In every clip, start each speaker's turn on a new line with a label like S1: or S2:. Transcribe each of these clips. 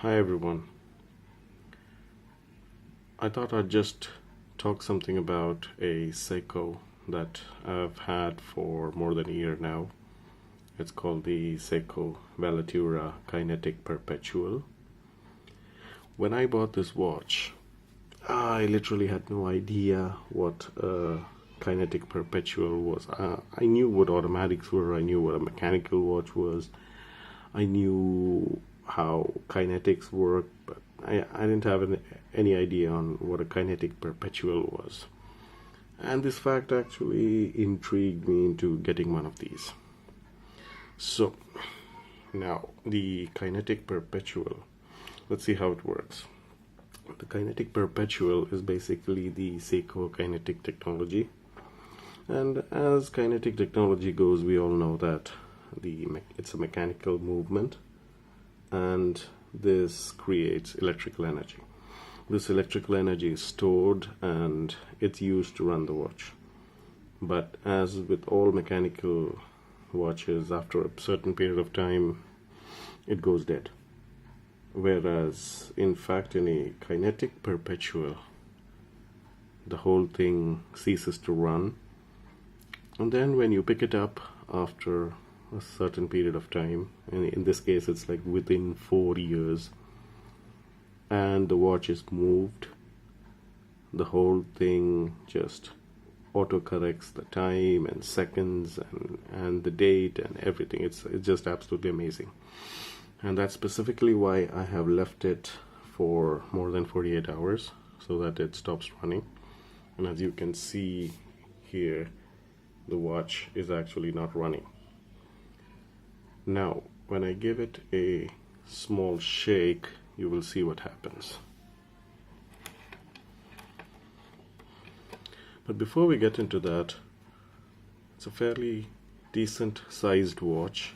S1: Hi everyone. I thought I'd just talk something about a Seiko that I've had for more than a year now. It's called the Seiko Velatura Kinetic Perpetual. When I bought this watch, I literally had no idea what a Kinetic Perpetual was. I knew what automatics were, I knew what a mechanical watch was, I knew how kinetics work, but I didn't have any idea on what a kinetic perpetual was. And this fact actually intrigued me into getting one of these. So now the kinetic perpetual, let's see how it works. The kinetic perpetual is basically the Seiko kinetic technology. And as kinetic technology goes, we all know that it's a mechanical movement, and this creates electrical energy. This electrical energy is stored and it's used to run the watch. But as with all mechanical watches, after a certain period of time, it goes dead. Whereas, in fact, in a kinetic perpetual, the whole thing ceases to run. And then when you pick it up after a certain period of time, and in this case it's like within 4 years, and the watch is moved, the whole thing just autocorrects the time and seconds and the date and everything. It's just absolutely amazing. And that's specifically why I have left it for more than 48 hours so that it stops running. And as you can see here, the watch is actually not running. Now, when I give it a small shake, you will see what happens. But before we get into that, it's a fairly decent sized watch.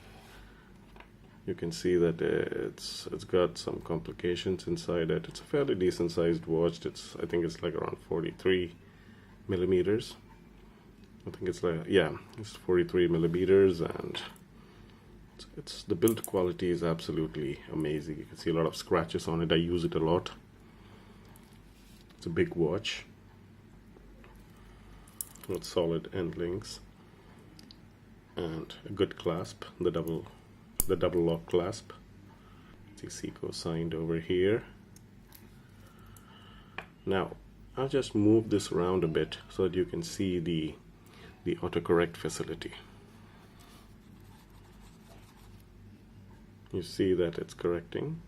S1: You can see that it's got some complications inside it. It's a fairly decent sized watch. I think it's like around 43 millimeters. I think it's like, yeah, it's 43 millimeters, and it's the build quality is absolutely amazing. You can see a lot of scratches on it. I use it a lot. It's a big watch with solid end links and a good clasp, the double lock clasp. See Seiko signed over here. Now I'll just move this around a bit so that you can see the autocorrect facility. You see that it's correcting.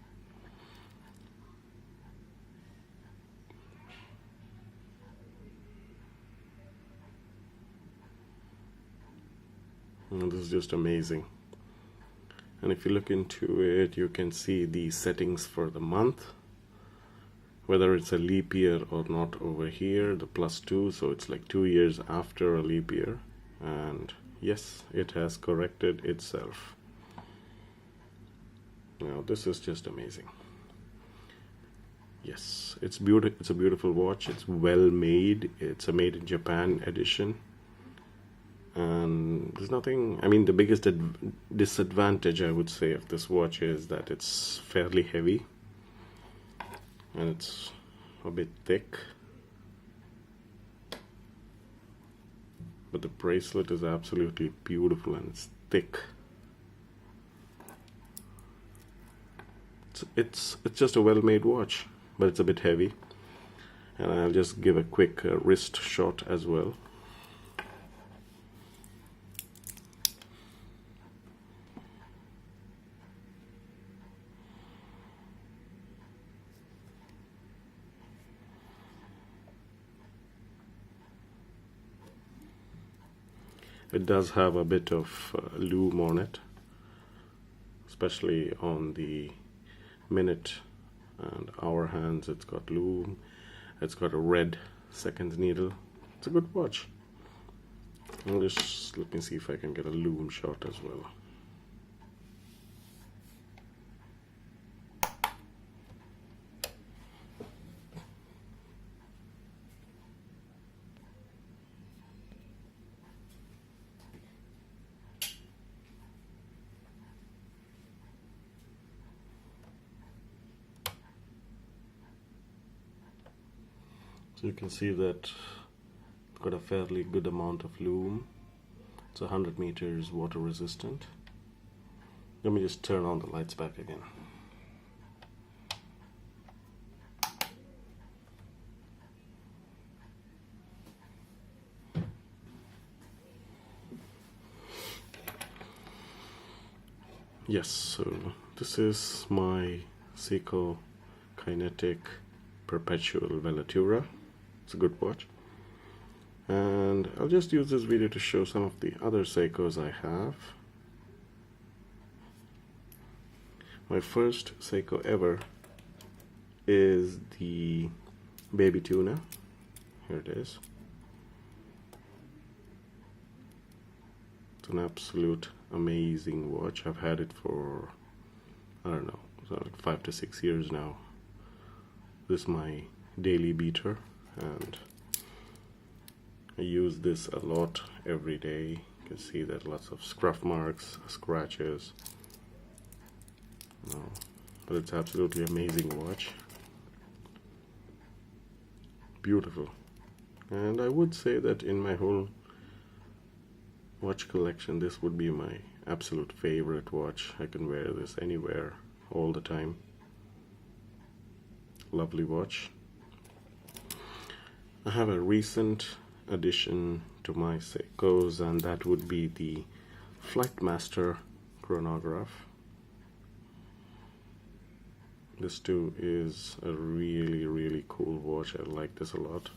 S1: And this is just amazing. And if you look into it, you can see the settings for the month, whether it's a leap year or not over here, the +2, so it's like 2 years after a leap year. And yes, it has corrected itself. Now this is just amazing. Yes, it's beautiful. It's a beautiful watch. It's well made. It's a made in Japan edition. And there's nothing, I mean, the biggest disadvantage I would say of this watch is that it's fairly heavy and it's a bit thick. But the bracelet is absolutely beautiful and it's thick. It's just a well-made watch, but it's a bit heavy. And I'll just give a quick wrist shot as well. It does have a bit of lume on it, especially on the minute and hour hands. It's got lume. It's got a red seconds needle. It's a good watch. Let me see if I can get a lume shot as well. So you can see that it's got a fairly good amount of lume. It's 100 meters water resistant. Let me just turn on the lights back again. Yes, so this is my Seiko Kinetic Perpetual Velatura. It's a good watch. And I'll just use this video to show some of the other Seikos I have. My first Seiko ever is the Baby Tuna. Here it is. It's an absolute amazing watch. I've had it for, I don't know, like 5 to 6 years now. This is my daily beater, and I use this a lot every day. You can see that lots of scruff marks, scratches. No, but it's absolutely amazing watch. Beautiful. And I would say that in my whole watch collection, this would be my absolute favorite watch. I can wear this anywhere, all the time. Lovely watch. I have a recent addition to my Seikos, and that would be the Flightmaster chronograph. This too is a really cool watch. I like this a lot.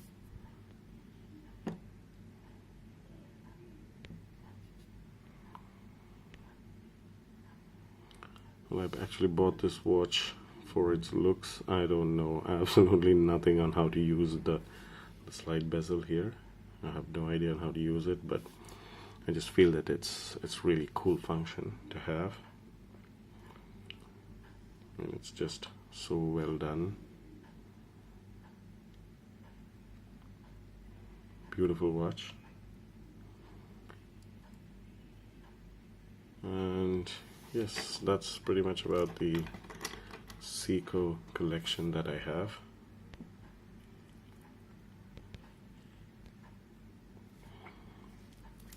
S1: Well, I've actually bought this watch for its looks. I don't know absolutely nothing on how to use the slide bezel here. I have no idea on how to use it, but I just feel that it's really cool function to have, and it's just so well done. Beautiful watch. And yes, that's pretty much about the Seiko collection that I have.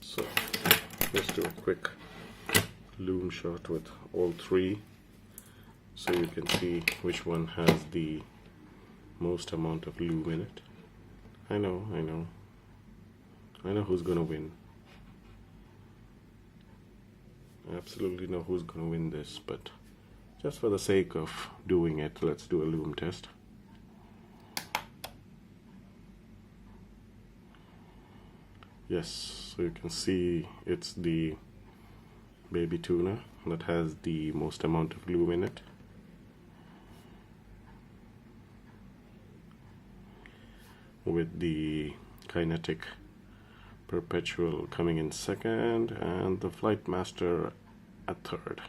S1: So let's do a quick lume shot with all three, so you can see which one has the most amount of lume in it. I know who's gonna win. I absolutely know who's gonna win this, but just for the sake of doing it, let's do a lume test. Yes, so you can see it's the Baby Tuna that has the most amount of lume in it. With the Kinetic Perpetual coming in second, and the Flightmaster at third.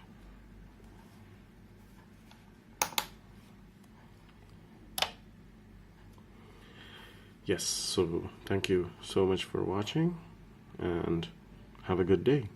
S1: Yes, so thank you so much for watching, and have a good day.